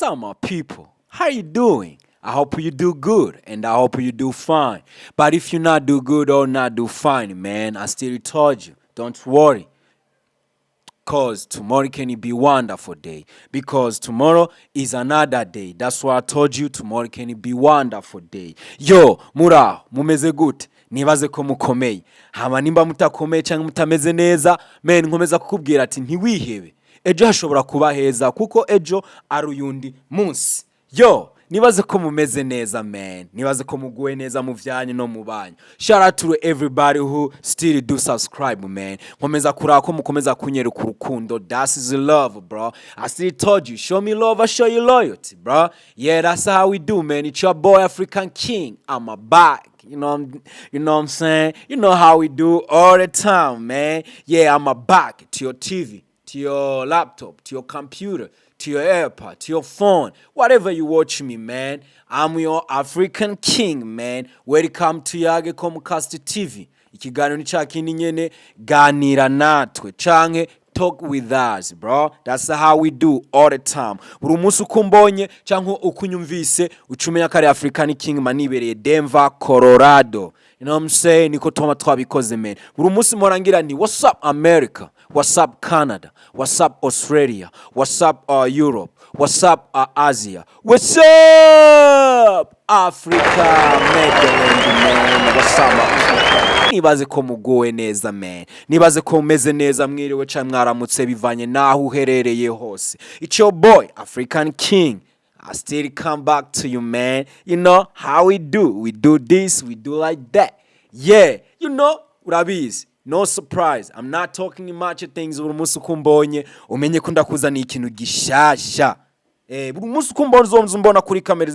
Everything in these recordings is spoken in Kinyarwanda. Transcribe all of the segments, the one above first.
up, my people? How you doing? I hope you do good and I hope you do fine. But if you not do good or not do fine, man, I still told you, don't worry. Cause tomorrow can be wonderful day. Because tomorrow is another day. That's why I told you tomorrow can be wonderful day. Yo, muraho, mumeze gute? Nibaze ko mukomeye. Hama nimba mutakomeye cyangwa mutameze neza, men nkomeza kukubwira ati ntiwihebe. Ejo hashobora kuba heza kuko ejo ari uyundi munsi. Yo, nibaze ko mumeze neza, man. Nibaze ko muguwe neza mu vyanyu no mu banyu. Shout out to everybody who still do subscribe, man. Nkomeza kurako mukomeza kunyereka urukundo. That is love, bro. I still told you, show me love, I show you loyalty, bro. Yeah, that's how we do, man. It's your boy African King. I'm a back. You know what I'm saying? You know how we do all the time, man. Yeah, I'm a back to your TV, to your laptop, to your computer, to your AirPod, to your phone, whatever you watch me, man. I'm your African King, man. Welcome to Yage Comcast TV. Ikiganiro ni cha kindi nyene, ganira natwe canke talk with us, bro. That's how we do all the time. Buri munsi ukumbonye canke ukunyumvise ucumenya kare African King manibereye Denver, Colorado. You know what I'm saying? Niko toma twabikoze, man. Buri munsi morangira ni what's up America? What's up Canada? What's up Australia? What's up Europe? What's up Asia? What's up Africa? Man. What's up? Nibaze ko mugowe neza, man. Nibaze ko meze neza mwiriwe cyangwa mwaramutse bivanye naho uherereye hose. It's your boy African King. I still come back to you, man. You know how we do. We do this, we do like that. Yeah, you know, urabizi. No surprise. I'm not talking much of things buri munsi kumbonye umenye ko ndakuzaniye ikintu gishasha. Buri munsi kumbona uzombona kuri kamera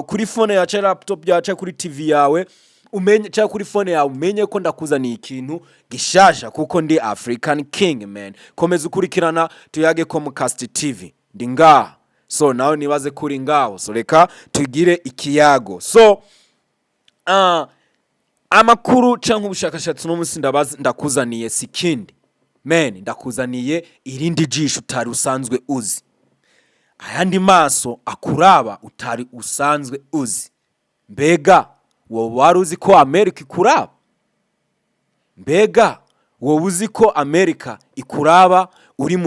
kuri phone yawe, laptop yawe, kuri TV yawe, umenye cyangwa kuri phone yawe umenye ko ndakuzaniye ikintu gishasha kuko ndi African King, man. Komeza ukurikirana tuyage Comcast TV. Ndi ngaha. So nawe nibaze kuri ngaho. So reka tugire ikiyago. So amakuru canke ubushakashatsi no munsi ndakuzaniye sikindi, man. Ndakuzaniye irindi jisho utari usanzwe uzi, ayandi maso akuraba utari usanzwe uzi. Mbega wowe wari uzi ko Amerika ikuraba? Mbega wowe uzi ko Amerika ikuraba uri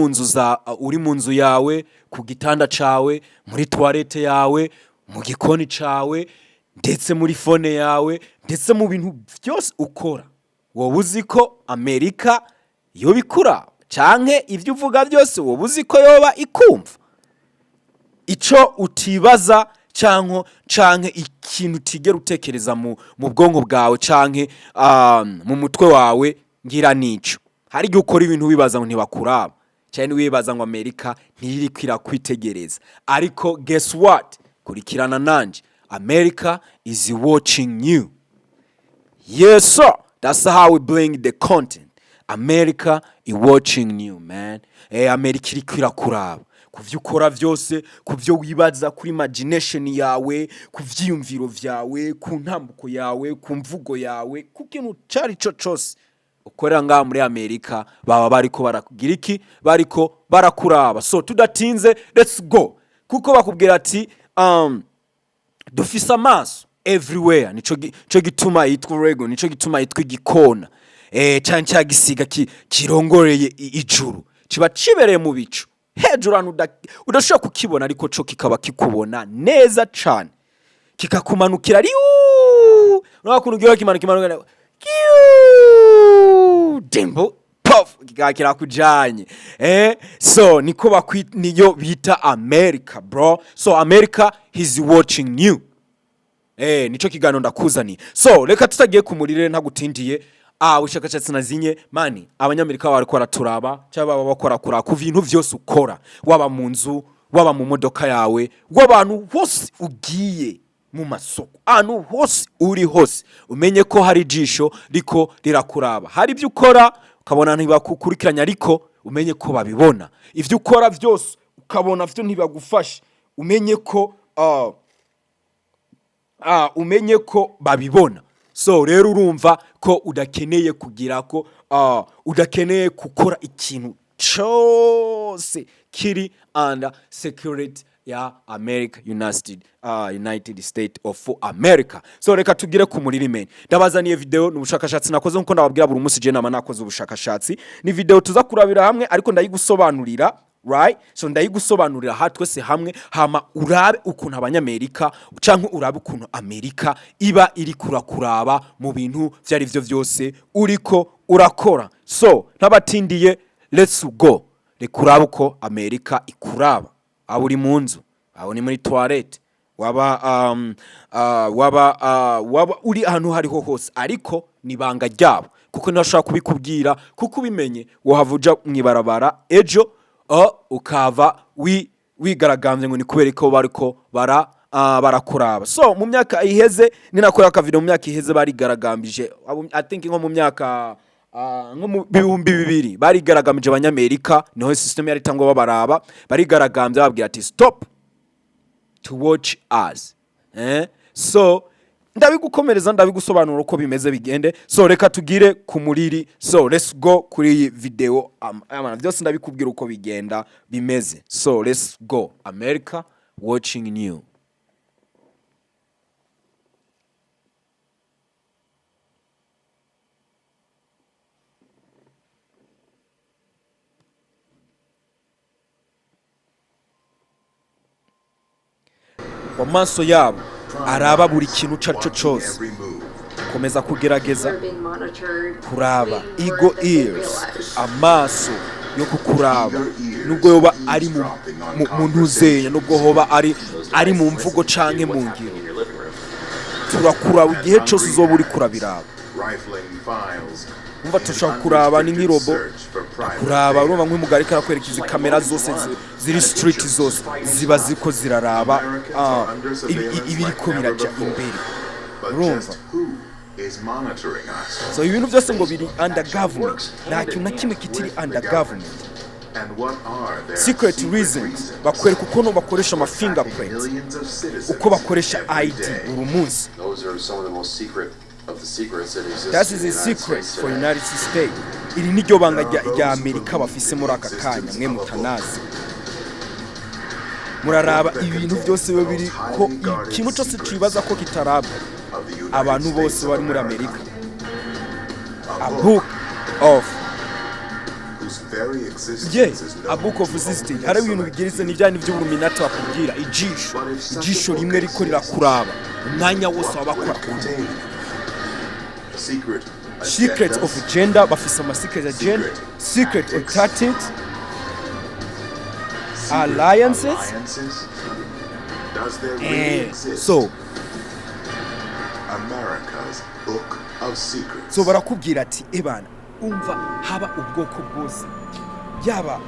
mu nzu yawe, ku gitanda cawe, muri toilette yawe, mu gikoni cawe, ndetse muri phone yawe, ndetse mu bintu byose ukora? Wowe uzi ko Amerika yoba ikuraba canke ivyo uvuga byose wowe uzi ko yoba ikumva? Ico utibaza canke ikintu utigera utekereza mu bwonko bwawe canke mu mutwe wawe ngira nico. Hari igihe ukora ibintu wibaza ngo ntibakuraba cyane, wibaza ngo Amerika ntiri kwitegereza. Ariko guess what? Kurikirana nanje, America is watching you. Yes, sir. That's how we bring the content. America is watching you, man. America iri kwirakuraba. Kuvyo ukora vyose, kuvyo wibaza, kuri imagination yawe, kuvyiyumviro vyawe, ku ntambuko yawe, ku mvugo yawe, ku kintu cari cyo cyose ukorera ngaha muri America, baba bariko barakugira iki? Bariko barakuraba. So tudatinze, let's go. Kuko bakubwira ati dufise amaso everywhere. Nico gituma yitwa rego, nico gituma yitwa igikona. Canca gisiga kirongoreye ijuru, kiba cibereye mu bicu hejuru udashobora kukibona, ariko co kikaba kikubona neza cane, kikakumanukira ari unakuntu giye kimanuka dembo puff kikakira kujanye. So niko niyo bita America, bro. So America is watching you. Nico kigano ndakuzani. So reka tutagiye kumurire ntagutindiye. Ubushakashatsi nazinye, mani, abanyamerika bariko baraturaba cyangwa baba bakora kura ku bintu vyose ukora, waba mu nzu, waba mu modoka yawe, w'abantu hose ugiye mu masoko, anu hose uri hose, umenye ko hari jisho riko rirakuraba. Hari ibyo ukora ukabona ntibakukurikiranya, ariko umenye ko babibona. Ivyo ukora vyose ukabona vyo ntibagufasha, umenye ko babibona. So rero urumva ko udakeneye kugira ko udakeneye gukora ikintu cyose kiri under security ya America United States of America. So reka tugire ku muririmeni ndabazaniye video n'ubushakashatsi nakoze nkuko ndababwira buri munsi je nama nakoze ubushakashatsi ni video tuza kurabira hamwe ariko ndayigusobanurira right, so ndayigusobanurira ha twese hamwe hama urabe ukuntu abanyamerika canke urabe ukuntu Amerika iba iri kurakuraba mu bintu vyari vyo vyose uriko urakora. So ntabatindiye, let's go. Rekurabe uko Amerika ikuraba abo uri munzu, abo ni muri toilette, waba uri ahantu hariho hose ariko nibanga ryabo kuko ntashaka kubikubwira kuko ubimenye wohavuja mwibarabara ejo ukava wigaragambye ngo ni kubereko bariko barakuraba. So mu myaka iheze ninakora ka video mu myaka iheze barigaragambije I think nko mu myaka nko mu 2000 barigaragambije abanyamerika niho system yari tangwa babaraba barigaragambye babwira ati stop to watch us so ndabigukomereza ndabigusobanura uko bimeze bigende. So reka tugire ku muriri, so let's go kuri iyi video byose ndabikubwira uko bigenda bimeze. So let's go. America watching you. Kwa maso yabo araba buri kintu caco cyose komeza kugerageza kuraba ego ears amaso yo kukuraba nubwo yoba ari mu ntuzenya nubwo hoba ari mu mvugo canke mu ngiro turakuraba igihe cyose uzoba uri kurabiraba umva tushaka kuraba ni nk'irobo kuraba urumva nk'umugari karakwerekeza kamera zose ziri street zose ziba ziko ziraraba ibiriko biraja imbere urumva. So ibintu byose ngo biri under government nta kintu na kimwe kitiri under government. Secret reasons bakwereka uko bakoresha ama fingerprints uko bakoresha ID urumunsi. That is a secret for United States. Iri ni ryo banga rya Amerika bafise muri aka kanya mwe mutanazi. Muraraba ibintu byose biri ko ikintu cyose twibaza ko kitaraba abantu bose bari muri Amerika. A book of a book of existence. Hari ibintu bigeretse n'ibyani by'uburuminati bakubwira ijisho rimwe riko rirakuraba umwanya wose wabakora secret of gender bafise ama secret agenda secret of tactics alliances so America's book of secrets. So barakubwira ati ebana umva haba ubwoko bwose yaba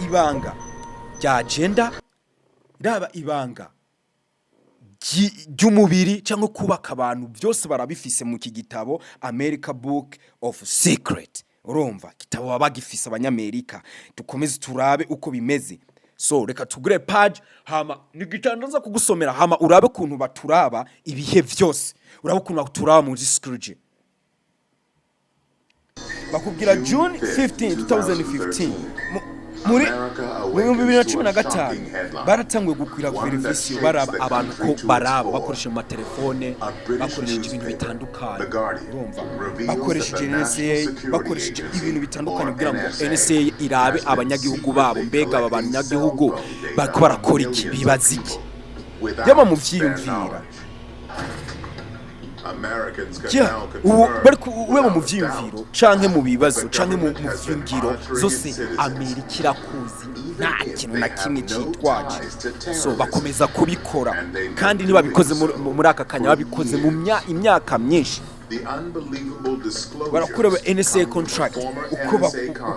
ibanga rya agenda raba ibanga ry'umubiri cyangwa kubaka abantu byose barabifise mu kigitabo America Book of Secret. Urumva kitabo babagifise abanyamerika dukomeze turabe uko bimeze. So reka tugure page hama nigitandaza kugusomera hama urabe kuntu baturaba ibihe byose urabe kuntu baturaba muri Scrooge. Bakubwira June 15 2015 muri 2015 baratangwe gukwira verifisiyo baraba abantu ko baraba bakoresha mu telefone bakoresha ibintu bitandukanye urumva bakoresha NSA bakoresha ibintu bitandukanye kugira ngo NSA irabe abanyagihugu babo mbega abanyagihugu barakora iki bibaza iki yaba mu vyiyumvira uwe mu vyiyumviro canke mu bibazo canke mu vyingiro zose Amerika irakuzi nta kintu na kimwe cyitwaje. So bakomeza kubikora kandi niba bikoze muri aka kanya babikoze mu imyaka myinshi barakureba NSA contract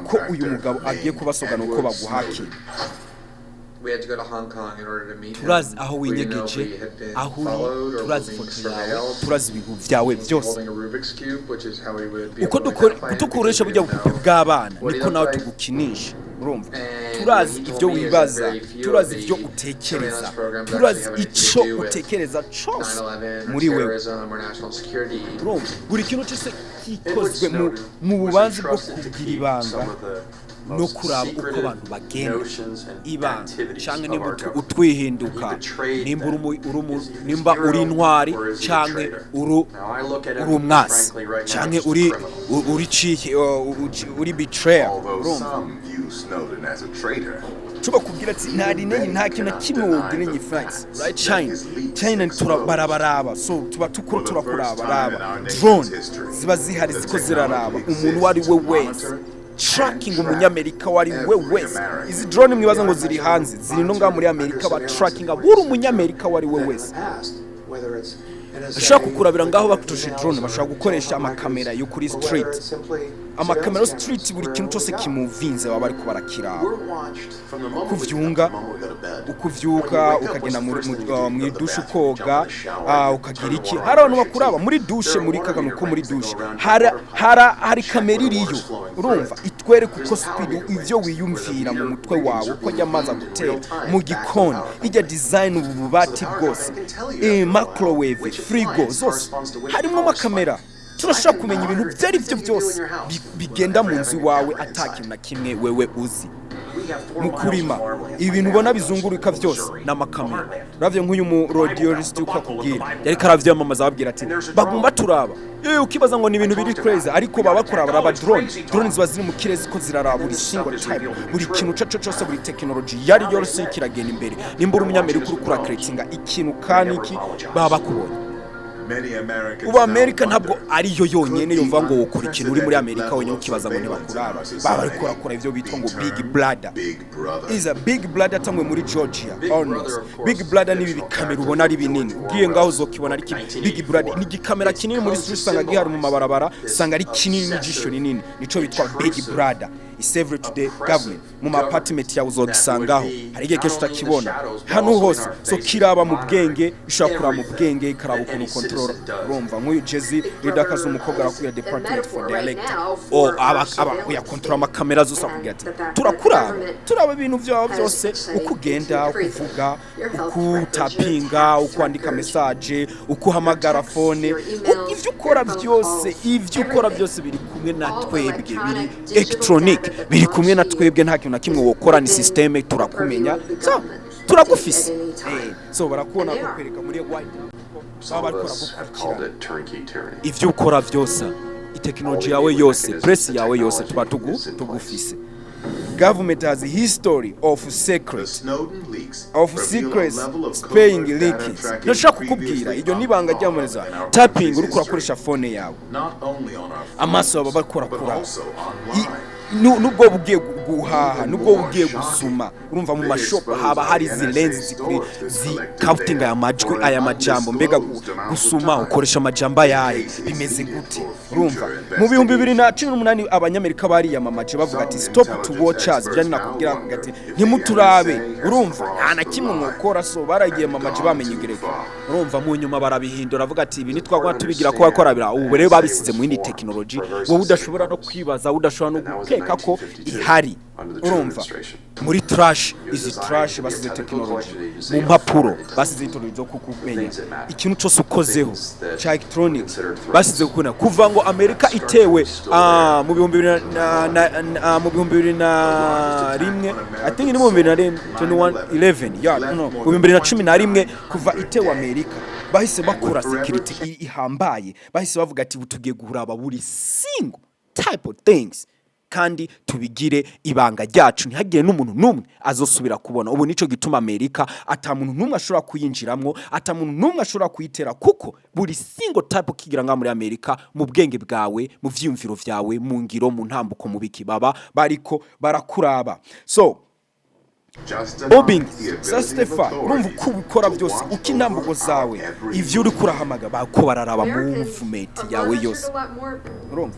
uko uyu mugabo agiye kubasogana uko baguhakira. We had to go to Hong Kong in order to meet him. Turazi aho winyegeje aho turazi foto yawe turazi ibintu vyawe byose uko dukoresha burya bupupe bw'abana niko nawe tugukinisha urumva turazi ivyo wibaza turazi ivyo utekereza turazi ico utekereza cyose muri wewe urumva buri kintu cyose kikozwe mu bubanzi bwo kugira ibanga no kuraba uko abantu bagenda ibanga canke nimba utwihinduka nimba uri intwari canke uri umwasi canke uri ciki uri betrayer tuba kugira ati nta kintu kimwe wogirenye facts right China turabarabaraba so tuba turakuraba drone ziba zihari ziko ziraraba umuntu wari we wese tracking umunyamerika wari we wese izi drone mwibaza ngo ziri hanze ziri no nga muri Amerika ba tracking aburi umunyamerika wari we wese bashaka kukurabira ngaho bakutusha drone bashaka gukoresha amakamera yo kuri street amakamera street buri kintu cyose kimuvinze baba bari kubarakira ukuvyuka ukagenda mu dushe koga ukagira iki hari abantu bakuraba muri dushe muri kagano ko muri dushe hari kamera iriyo urumva itwereka uko speed ivyo wiyumvira mu mutwe wawe uko yamaza gutera mu gikoni ijya design ububati bwose microwave frigo zose harimo amakamera turashaka kumenya ibintu byari byo byose bigenda mu nzu wawe atakintu na kimwe wewe uzi mu kurima ibintu ubona bizunguruka byose n'amakamera ravyo nk'uyu mu radiologist ukakubwira yari karavyamamaza ababwira ati bagumba turaba ukibaza ngo ni ibintu biri crazy ariko baba kuraba drone ziba ziri mu kirezi ko ziraraba buri single type buri kintu cyose buri technology yari yose kiragenda imbere nimba uri umunyamerika uri kura creatinga ikintu kaniki baba bakubonye ubu Amerika ntabwo ariyo yonyene yumva ngo ukora ikintu uri muri Amerika wenyine ukibaza ngo ntibakuraba baba bari kurakora ivyo bitwa ngo big brother is a big brother tamwe muri Georgia almost big brother nibi bikamera ubona ari binini ugiye ngaho uzokibona ari big brother ni gikamera kinini muri street sanga gihari mu mabarabara sanga ari kinini n'ijisho rinini nico bitwa big brother is every today government mu apartment ya uzogisangaho hari igihe kesho utakibona hano hose so kiraba mu bwenge ishakura mu bwenge ikaraba ukuntu control urumva nk'uyu Jezi ridakaza umukobwa arakuya department for dialect aba ya control amakamera zose akugira ati turaba ibintu byawe byose ukugenda ukuvuga ukutapinga ukwandika message ukuhamagara phone ivyo ukora byose biri kumwe na twebwe biri electronic biri kumwe na twebwe nta kintu na kimwe wokora ni systeme turakumenya so turagufise so barakubona ko kwereka muri white baba bakora ivyo ukora byose technology yawe yose press yawe yose tuba tugufise government has a history of secrets spraying leakings nashaka kukubwira iryo nibanga ryamureza tapping uri kurakoresha phone yawe amaso baba bakora nubwo bugiye guhaha nubwo bugiye gusuma urumva mu mashop haba hari izi lens counting aya majambo mbega gusuma ukoresha amajamba yaye bimeze gute urumva mu 2018 abanyamerika bari yamamaje bavuga ati stop to watch us byani nakubwira ati ntimuturabe urumva ana kimwe mukora so baragiye mamaje bamenye gereka urumva mu nyuma barabihindura avuga ati ibi nitwagwa tubigira ko bakorabira ubu rero babisize mu yindi technology wowe udashobora no kwibaza udashobora no gukeka ko ihari urumva muri trash basize technology mu mpapuro basize technology zo kukumenya ikintu cyose ukozeho cha electronics basize kuna kuva ngo Amerika itewe mu 2001 I think ni mu 2011 yeah no mu 2011 kuva itewe Amerika bahise bakora security ihambaye bahise bavuga ati butugiye guhuraba buri single type of things kandi tubigire ibanga ryacu ntihagire n'umuntu numwe azosubira kubona ubu nico gituma Amerika atamuntu numwe ashobora kuyinjiramwo atamuntu numwe ashobora kuyitera kuko buri single type kigira nga muri Amerika mu bwenge bwawe mu vyumviro vyawe mu ngiro mu ntambuko mu biki baba bariko barakuraba so Bobbing, Sastefa, urumva uko ukora byose uko intambuko zawe ivyo uri kurahamaga bako bararaba mu movement yawe yose urumva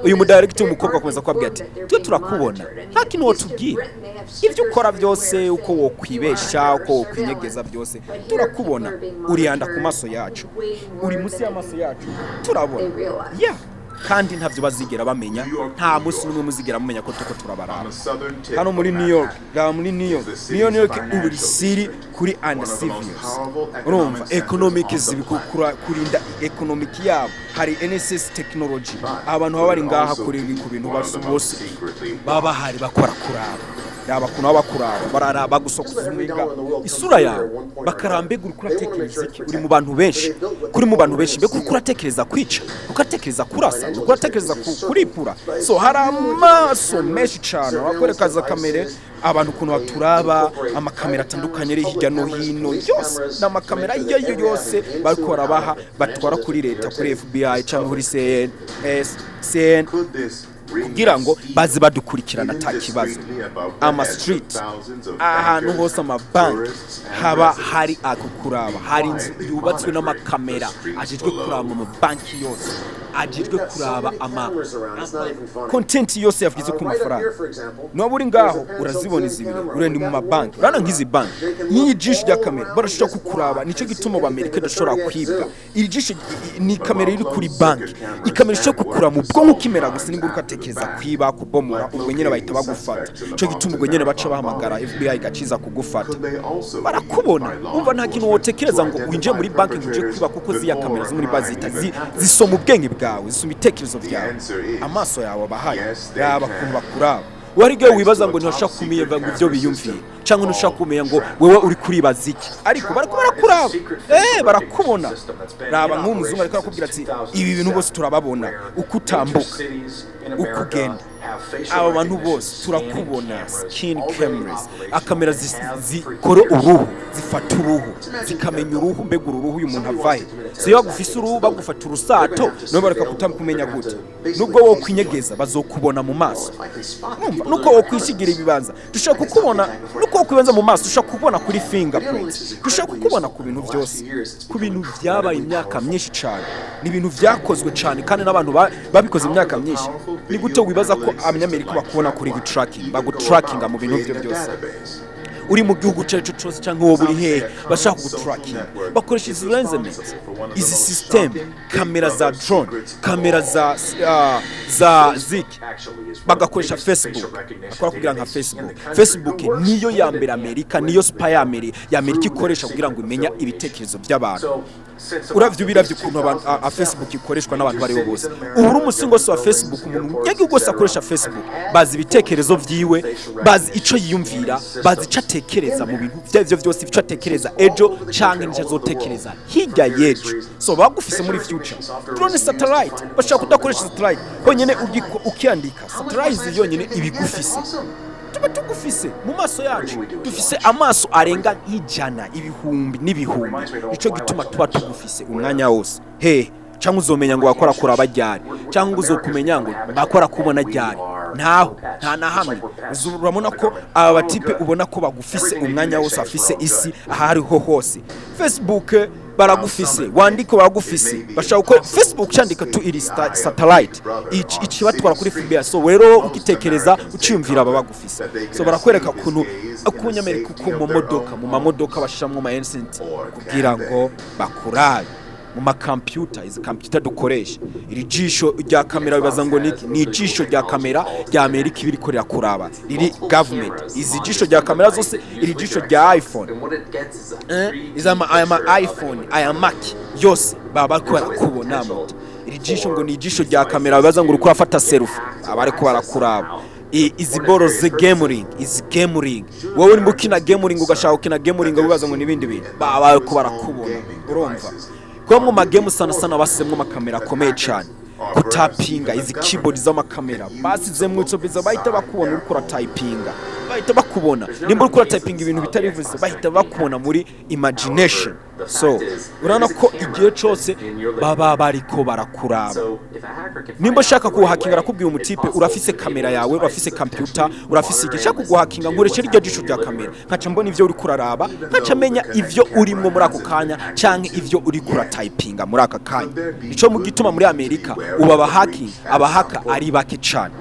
uyu mudirector umukobwa akomeza kwabwira ati twe turakubona nta kintu wotubwira ivyo ukora byose uko wokwibesha uko wokwinyegeza byose turakubona uri yanda ku maso yacu uri musi y'amaso yacu turabona yeah kandi ntavyo bazigera bamenya nta musi numwe muzigera mumenya ko tuko turabaraba hano muri New York New York ubu siri kuri Anasivius urumva economic zibikukura kurinda economic yabo hari NSS technology abantu baba bari ngaha kuri ku bintu bose baba hari bakora kuraba yaba kuno bakuraba bararaba gusokuza umwinga isura yawe bakarambega uri kuratekereza iki uri mu bantu benshi kuri mu bantu benshi mbega uri kuratekereza kwica ukatekereza kurasa uri kuratekereza kuripura so hari amaso menshi cyane bakwerekaza kamere abantu kuno baturaba amakamera atandukanye ari hirya no hino yose n'amakamera yose barikora baha batwara kuri leta kuri FBI cyangwa kuri CN kugira ngo bazi badukurikirana atakibazo ama street ahantu hose amabank haba hari akukuraba hari inzu yubatswe n'amakamera ajijwe kuraba mu banki yose ajijwe kuraba ama content yose yavugize ku mafaranga no buri ngaho urazibona izibiri urende mu mabanki urana nkizi bank n'ijisho rya kamera barashaka kukuraba nico gituma b'Amerika dashobora kwibwa iri jisho ni kamera iri kuri bank ikamera cyo kukura mu bwonko kimera gusa n'inguruka keza kwiba kubomora ubwo nyene bahita bagufata cyo gituma ubwo nyene baca bahamagara FBI gaciza kugufata barakubona umva nta kintu wotekereza ngo winje muri banki nguje kwiba kuko ziya kamera zo muri bazita zisoma ubwenge bwawe zisoma itekerezo byawe amaso yawe bahaye yaba kumva bakuraba warige wibaza ngo ntashaka kumiyeva ngo ivyo biyumviye cyangwa ntushaka kumenya ngo wewe uri kuribaza iki ariko barako barakuraba barakubona raba nk'umuzungu ariko akubwira ati ibi bintu bose turababona ukutambuka ukugenda abo bantu bose turakubona skin cameras akamera zikore uruhu zifata uruhu zikamenya uruhu mbega uruhu uyu muntu avaye so bagufise uruhu bagufata urusato no bareka kutamkumenya gute nubwo wo kwinyegeza bazokubona mu maso nuko wo kwishigira ibibanza dushaka kukubona nuko kwibanza mu maso dushaka kubona kuri fingerprints dushaka kukubona ku bintu byose ku bintu byabaye imyaka myinshi cyane ni ibintu byakozwe cyane kandi n'abantu babikoze imyaka myinshi ni gute wibaza ko abanyamerika bakubona kuri bagutrackinga mu bintu byo byose uri mu gihugu cyacu cyose cyangwa wowe uri hehe bashaka kugutrackinga bakoresha izi lenses izi system kamera za drone kamera za zik bagakoresha Facebook akora kugira nka Facebook niyo ya mbere Amerika niyo spy ya Amerika ikoresha kugira ngo imenya ibitekerezo by'abantu uravyo biravyo kuntu abantu Facebook ikoreshwa n'abantu bari bose ubu umusingo wa Facebook umuntu yagiye gose akoresha Facebook bazi ibitekerezo vyiwe bazi ico yiyumvira bazi ico atekereza mu bintu byavyo byose ico atekereza ejo canke nico azotekereza hirya yejo so bagufise muri future drone satellite bashaka kudakoresha satellite honyene ukiandika satellite yonyene ibigufise tuba tugufise mu maso yacu dufise amaso arenga ijana ibihumbi n'ibihumbi ico gituma tuba tugufise umwanya wose cyangwa uzomenya ngo wakora kuraba ryari cyangwa uzokumenya ngo bakora kubona ryari nta na hamwe urabona ko aba batipe ubona ko bagufise umwanya wose afise isi ahariho hose Facebook baragufise wandiko baragufise bashaka ko Facebook cyandika tu iri satellite ici batwara kuri FBI so rero ukitekereza uciyumvira aba bagufise so barakwereka kuntu akunyamerika ku mu mamodoka bashiramwe ma instant kugira ngo bakurabe mu makomputer izi computer dukoresha iri jisho rya kamera bibaza ngo ni jisho rya kamera rya Amerika ibiri korera kuraba riri government izi jisho rya kamera zose iri jisho rya iPhone izama iPhone aya Mac yose baba bakora kubona moto iri jisho ngo ni jisho rya kamera bibaza ngo uri kurafata selfie abari ko barakuraba izi boro ze gaming wowe uri mukina gaming ugashaka ukina gaming bibaza ngo nibindi bintu baba ko barakubona urumva kwa mu magame sana basemwe makamera akomeye cyane kutapinga izi keyboard z'amakamera basizemwe cyo biza bahita bakubona uri kora typinga bahita bakubona nimba uri kora typinga ibintu bitari bivuze bahita bakubona muri imagination so urana ko igihe cyose baba bariko barakuraba nimba shaka kuhakinga rakubwiye umutipe urafise kamera yawe urafise computer urafise igishaka kuguhakinga ngureshe iryo jisho rya kamera nkaca mbona ivyo uri kuraraba nkaca menya ivyo urimo muri ako kanya canke ivyo uri kura typinga muri aka kanya ico mu gituma muri Amerika uba abahaka ari bake cyane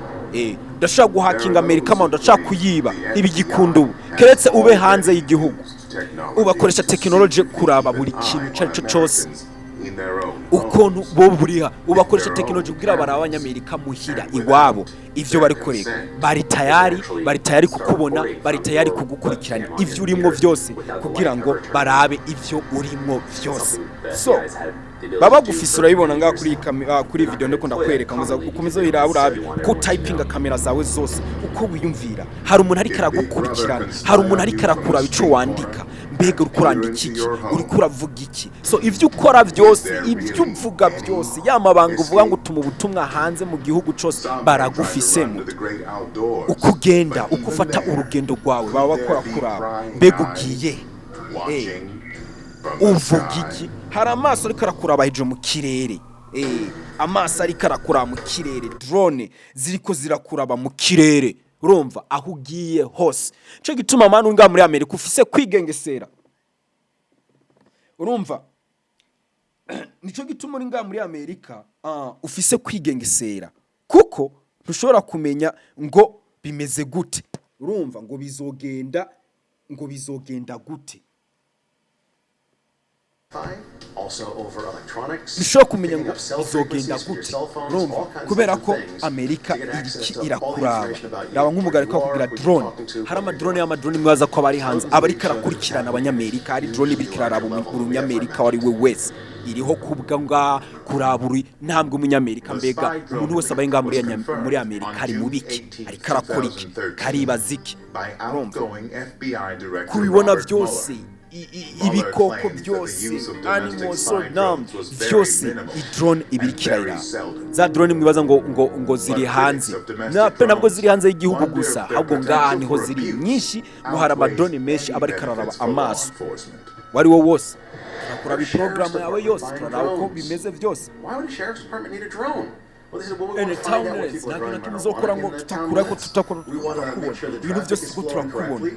ndashaka guhakinga Amerika manda ndashaka kuyiba ibigikunda ubu keretse ube hanze y'igihugu ubakoresha technology kuraba buri kintu cyacu cyose in their own ukuntu bo buriha ubakoresha technology kugira bara abanyamerika muhira iwabo ivyo bari koreka bari tayari kukubona bari tayari kugukurikirana ivyo urimo vyose kugira ngo barabe ivyo urimo vyose so baba gufisura ibona nga kuri video ndiko ndakwereka ngo ukomeza urabe ko typinga kamera zawe zose uko wiyumvira hari umuntu ari karagukurikirana hari umuntu ari karakura ico wandika mbega ukurandika iki uriko uravuga iki so ivyo ukora byose ivyo uvuga byose yamabanga uvuga ngo utuma ubutumwa hanze mu gihugu cose baragufisemo ukugenda ukufata urugendo rwawe baba bakora kuraba mbega ugiye uvuga iki hari amaso ariko arakuraba hejuru mu kirere amaso ariko arakuraba mu kirere drone ziriko zirakuraba mu kirere urumva aho ugiye hose cyo gituma manu nga muri Amerika ufise kwigengesera urumva nico gituma uri nga muri Amerika ufise kwigengesera kuko ntushobora kumenya ngo bimeze gute urumva ngo bizogenda gute also over electronics bishobora kumenya ngo bizogenda gute urumva kubera ko Amerika irakuraba yaba nk'umugariko kugira drone hari amadrone mwaza ko bari hanze abari karakurikirana abanyamerika hari drone bikiraraba umunyamerika wari we wese iriho kubwa nga kuraburi ntambwe umunyamerika mbega umuntu wese abaye nga muri Amerika ari mubiki ari karakuriki karibaziki urumva kubibona byose ibikoko byose animals byose drone ibirikirira za drone mwibaza ngo ziri hanze nabwo ziri hanze y'igihugu gusa ahubwo ngaha niho ziri nyinshi ngo hari amadrone menshi abari kararaba amaso wari wo wose kuraba program yawe yose turaraba uko bimeze byose ntabwo nakimuzokora ngo tutakura ibintu byose ko turakubona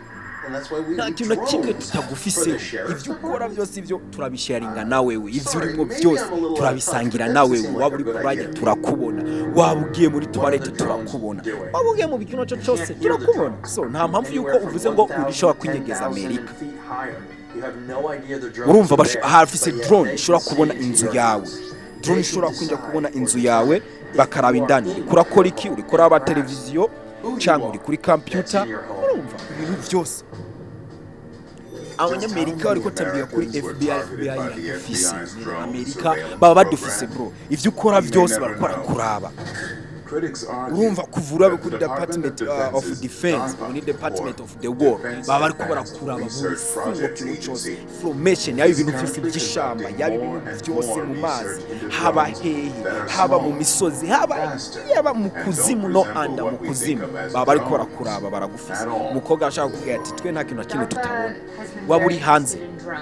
nta kintu na kimwe tutagufise ivyo ukora byose ivyo turabisharinga nawe ivyo urimo byose turabisangira nawe waba uri kuranya turakubona waba ugiye muri toilette turakubona waba ugiye mu bikino cyose turakubona so nta mpamvu yuko uvuze ngo urishobora kwinyegeza Amerika urumva hafise drone ishobora kubona inzu yawe drone ishobora kwinja kubona inzu yawe bakaraba indani kurakora iki uri kuraba televiziyo cyangwa uri kuri computer urumva ibintu byose abanyamerika bariko tambira kuri FBI irafise Amerika baba badufise bro ivyo ukora byose barakora kuraba urumva kuvura kuri Department of Defense ni Department of the War baba bariko barakuraba muri singo kintu cyose information yayo ibintu byose by'ishamba yayo ibintu byose mu mazi haba hehe haba mu misozi haba mu kuzimu no anda mu kuzimu baba bariko barakuraba baragufisa umukobwa ashaka kuvuga ati twe nta kintu na kimwe tutabona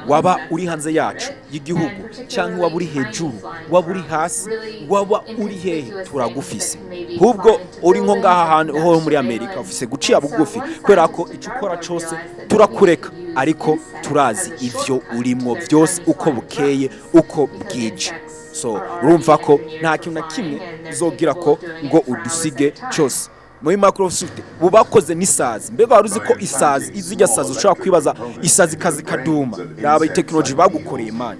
waba uri hanze yacu y'igihugu cyangwa waba uri hejuru waba uri hasi waba uri hehe turagufise hubwo uri nko ngaha hantu ho muri Amerika ufise guciya bugufi kwera ko icyo ukora cyose turakureka ariko turazi ivyo urimo byose uko bukeye uko bwije so urumva ko nta kintu na kimwe uzogira ko ngo udusige cyose muri Microsoft bubakoze n'isazi mbega waruzi ko isazi izijya sazi ushobora kwibaza isazi kazi kaduma raba technology bagukoreye man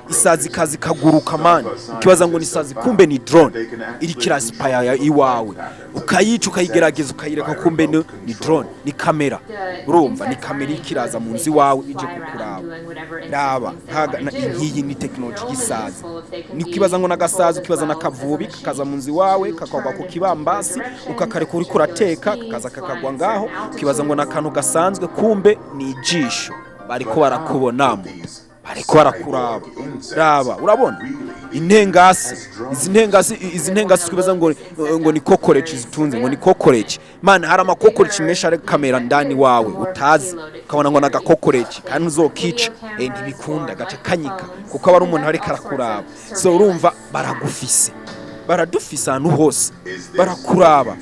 isazi kazi kaguruka man ukibaza ngo nisazi kumbe ni drone iri kirasipaya iwawe ukayica ukayigerageza ukayireka kumbe ni drone ni kamera urumva ni kamera ikiraza mu nzi wawe ije kukuraba raba iyi ni technology y'isazi ni ukibaza ngo nagasazi ukibaza nakavubi kakaza mu nzi wawe kakagwa ku kibambasi ukakareka uri kurateka kakaza kakagwa ngaho ukibaza ngo nakantu gasanzwe kumbe ni ijisho bariko barakubonamo ariko barakuraba raba urabona izi ntengasi kubaza ngo ni kokorechi zitunze ngo ni kokorechi man hari amakokorechi menshi ari kamera ndani wawe utazi ukabona ngo nagakokorechi kandi uzokica ntibikunda gace kanyika kuko aba ari umuntu ari karakuraba so urumva baragufise baradufisa ahantu hose barakuraba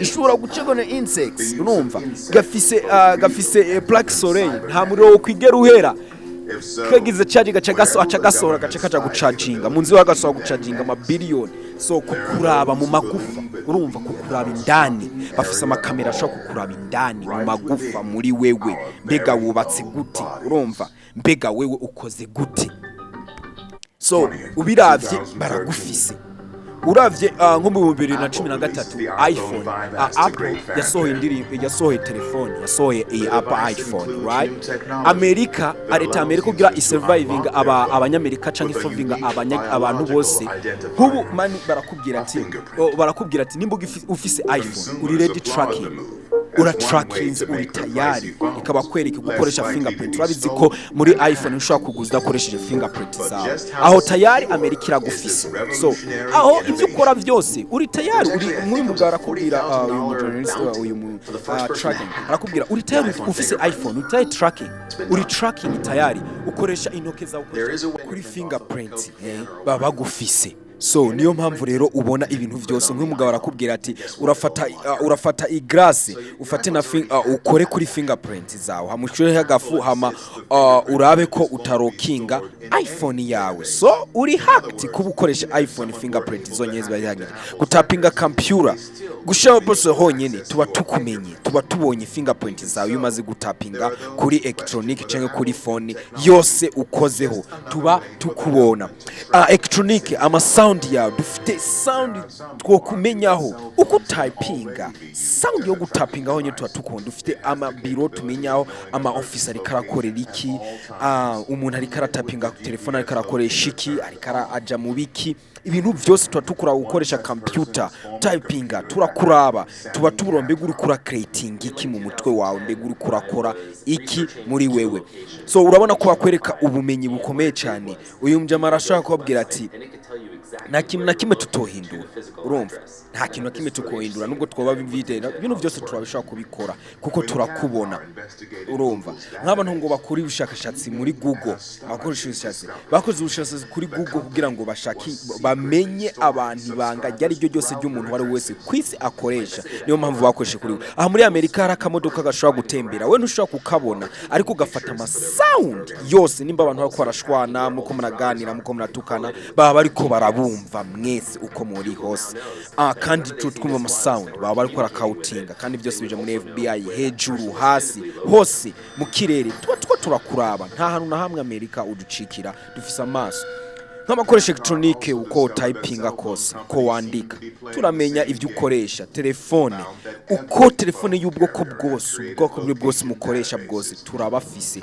ishobora gucegona insects urumva gafise plaque soleil nta muriro wo kwigera uhera kagize charge gacagasora gaca gucharginga munzi wagasora gucharginga amabiliyoni so kukuraba mu magufa urumva kukuraba indani bafise amakamera ashaka kukuraba indani mu magufa muri wewe mbega wubatse gute urumva mbega wewe ukoze gute so ubiravye baragufise uravye nko mu 2013 iPhone Apple yasohoye telefone yasohoye iyi Apple iPhone right America leta America kugira isurviving abanyamerika canke surviving abantu bose hubu mani barakubwira ati nimba ufise iPhone uri ready tracking ura tracking uri tayari ikaba kwereka gukoresha fingerprint urabizi ko muri iPhone ushobora kuguza ukoresheje fingerprint zawe aho tayari America iragufise so aho ivyo ukora vyose uri tayari uri muri mugara arakubwira uyu journalist uyu tracking arakubwira uri tayari ufise iPhone uri tayari tracking tayari ukoresha intoke zawe kuri fingerprint baba gufise so niyo mpamvu rero ubona ibintu byose nk'umugabo arakubwira ati urafata igrase ufate na ukore kuri fingerprint zawe hamushure hagafu hama urabe ko utarokinga iPhone yawe so uri hacked kuba ukoresha iPhone fingerprint zonyeze bayihagije gutapinga computer gushaka bose honyene tuba tukumenye tuba tubonye fingerprint zawe umaze gutapinga kuri electronic cyangwa kuri phone yose ukozeho tuba tukubona electronic ama sound ya dufite sound twokumenyaho uko typinga sound yo gutapinga honye tuba tukunda dufite ama biro tumenyaho ama office ari karakorera iki umuntu ari karatapinga telefone ari karakoresha iki ari karaja mu biki ibintu byose tuba tukura gukoresha computer typinga turakuraba tuba tuburombe guri kura creating iki mu mutwe wawe mbe guri kurakora iki muri wewe so urabona ko bakwereka ubumenyi bukomeye cyane uyu mjamara ashaka kubabwira ati nta kintu na kimwe tutohindura urumva nta kintu na kimwe tukohindura nubwo twoba bimvitera ibintu byose turabishaka kubikora kuko turakubona urumva nk'abantu ngo bakora ubushakashatsi muri Google abakoresha ubushakashatsi bakoze ubushakashatsi kuri Google kugira ngo bashaki bamenye abantu banga ryari ryo ryose ry'umuntu wari wese kwisi akoresha niyo mpamvu bakoresha kuri aha muri Amerika hari akamodoka gashobora gutembera we ntushobora kukabona ariko gafata ama sound yose nimba abantu bako barashwana muko muraganira muko muratukana baba bariko barabumva mwese uko muri hose kandi twumva ama sound baba bariko barakautinga kandi byose bije muri FBI hejuru hasi hose mu kirere turakuraba nta hantu na hamwe Amerika uducikira dufise amaso nk'amakoresha electronique uko typinga kose ko wandika turamenya ivyo ukoresha telefone uko telefone y'ubwoko bwose mukoresha bwose turabafise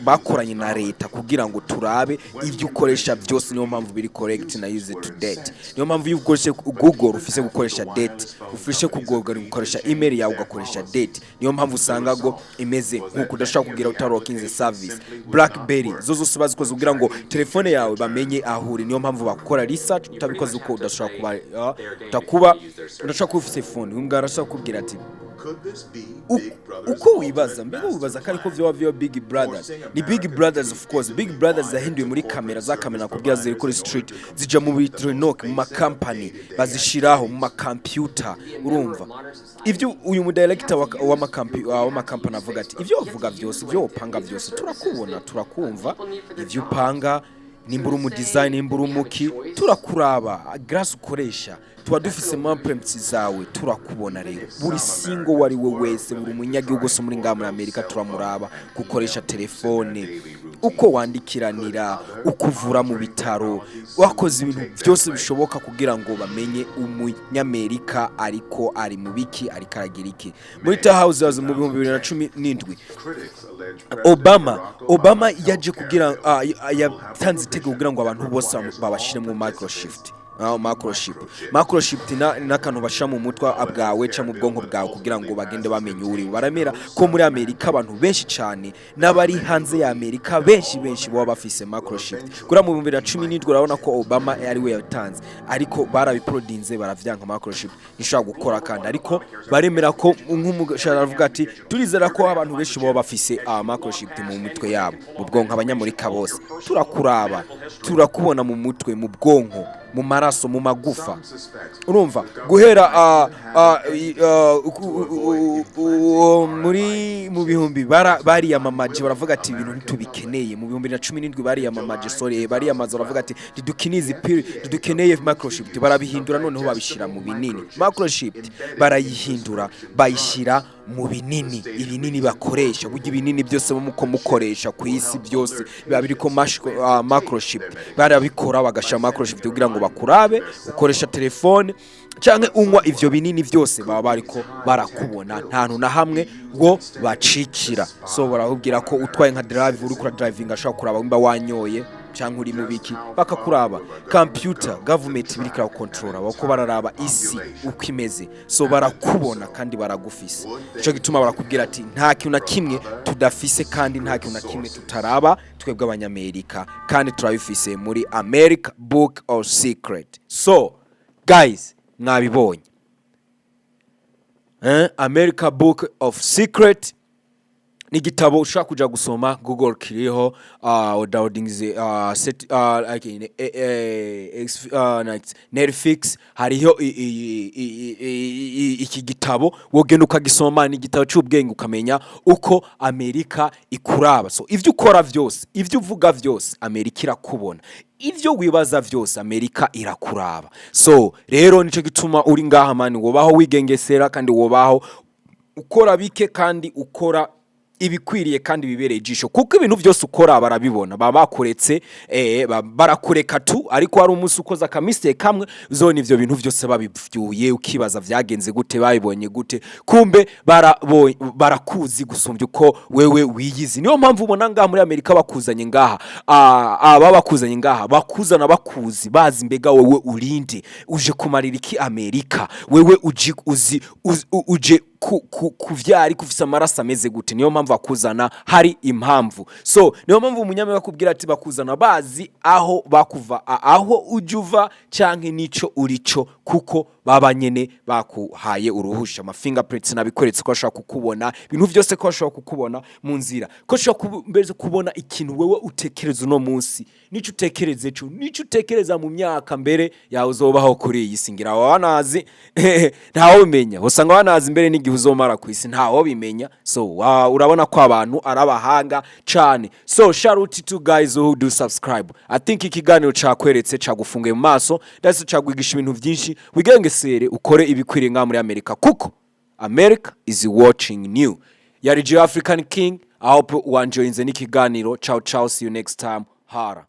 bakoranye na leta kugira ngo turabe ivyo ukoresha byose niyo mpamvu biri correct na use to date niyo mpamvu iyo ukoresha Google ufise gukoresha date ufishe kugogara gukoresha email yawe ugakoresha date niyo mpamvu usanga go imeze nkuko udashaka kugira utarokinze service BlackBerry zozo subazikoze kugira ngo telefone yawe bamenye ahuri niyo mpamvu bakora research utabikoze uko udashaka kuba udashaka ufise phone umugara ashaka kubwira ati uko wibaza kandi ko vyo Big Brothers ni Big Brothers of course Big Brothers zahinduye muri kamera za kamera kubwira ziri kuri street zija mu electronic mu company bazishiraho mu computer urumva ivyo uyu mu director wa company avuga ati ivyo uvuga byose ivyo upanga byose turakubona turakumva ivyo upanga nimbura mu design nimbura umuki turakuraba grass ukoresha tuba dufise mapremts zawe turakubona rero buri single wari we wese buri munyagihugu so muri ngamu Amerika turamuraba gukoresha telefone uko wandikiranira ukuvura mu bitaro wakoze ibintu byose bishoboka kugira ngo bamenye umunyamerika ariko ari mu biki ari karagira iki muri house yazo mu 2017 Obama yaje kugira yatanze itego kugira ngo abantu bose babashire mu microchip nakantu bashira mu mutwa abwawe ca mu bwonko bwawe kugira ngo bagende bamenye uri baramera ko muri Amerika abantu benshi cyane nabari hanze ya Amerika benshi baba bafise microchip kuri mu 2017 urabona ko Obama ari we yatanze ariko barabiprodinze baravyanka microchip nishobora gukora kandi ariko baremera ko nk'umushara avuga ati turizera ko abantu benshi baba bafise microchip mu mutwe yabo mu bwonko abanyamurika bose turakuraba turakubona mu mutwe mu bwonko mu maraso mu magufa urumva guhera muri mu bihumbi bari yamamaje baravuga ati ibintu ntitubikeneye mu 2017 bari yamamaje bari yamaze baravuga ati didukinize dukeneye microchip barabihindura noneho babishira mu binini microchip barayihindura bayishira mu binini ibinini bakoresha burya ibinini byose muko mukoresha ku isi byose biba biriko microchip barabikora bagasha microchip kugira ngo bakurabe ukoresha telefone canke unywa ivyo binini byose baba bariko barakubona ntantu na hamwe ngo bacikira so barahubwira ko utwaye nka drive uri kura driving ashaka kuraba wimba wanyoye canke uri mubiki bakakuraba computer government birikira controller bako bararaba isi uko imeze so barakubona kandi baragufise ico gituma barakubwira ati nta kintu na kimwe tudafise kandi nta kintu na kimwe tutaraba twebwe abanyamerika kandi turabifise muri America Book of Secret so guys mwabibonye America Book of Secret ni gitabo ushaka kuja gusoma Google kiriho downloadings Netflix hariho iki gitabo wogenda ukagisoma ni gitabo cy'ubwenge ukamenya uko Amerika ikuraba so ivyo ukora vyose ivyo uvuga vyose Amerika irakubona ivyo wibaza vyose Amerika irakuraba so rero nico gituma uri ngaha mani wobaho wigengesera kandi wobaho ukora bike kandi ukora ibikwiriye kandi bibereye ijisho kuko ibintu byose ukora barabibona baba bakuretse barakureka tu ariko hari umunsi ukoza kamiste kamwe zone ivyo bintu byose babivyuye ukibaza vyagenze gute babibonye gute kumbe barakuzi gusumbya uko wewe wiyizi niyo mpamvu ubona ngaha muri Amerika bakuzanye ngaha aba bakuzanye ngaha bakuzana bakuzi bazi mbega wewe urinde uje kumarira iki Amerika wewe uje kuvyari kufisa amaraso ameze gute niyo mpamvu bakuzana hari impamvu so niyo mpamvu umunyame bakubwira ati bakuzana bazi aho bakuva aho ujuva canke nico urico kuko baba nyene bakuhaye uruhusha ama fingerprints nabikweretse ko ashaka kukubona ibintu byose ko ashaka kukubona mu nzira ko ashaka kubona ikintu wewe utekereza no munsi nico utekereze cyo nico utekereza mu myaka mbere yawe uzobaho kuri iyi singira wanazi ntawo bimenya usanga wanazi mbere n'igihe uzomara ku isi ntawo bimenya so urabona ko abantu arabahanga cyane so shout out to guys who do subscribe I think ikiganiro cakweretse cagufunge mu maso ndase cagwigisha ibintu byinshi wigengesere ukore ibikwiriye nga muri Amerika kuko America is watching you yari G African King I hope you enjoy n'ikiganiro ciao ciao see you next time hara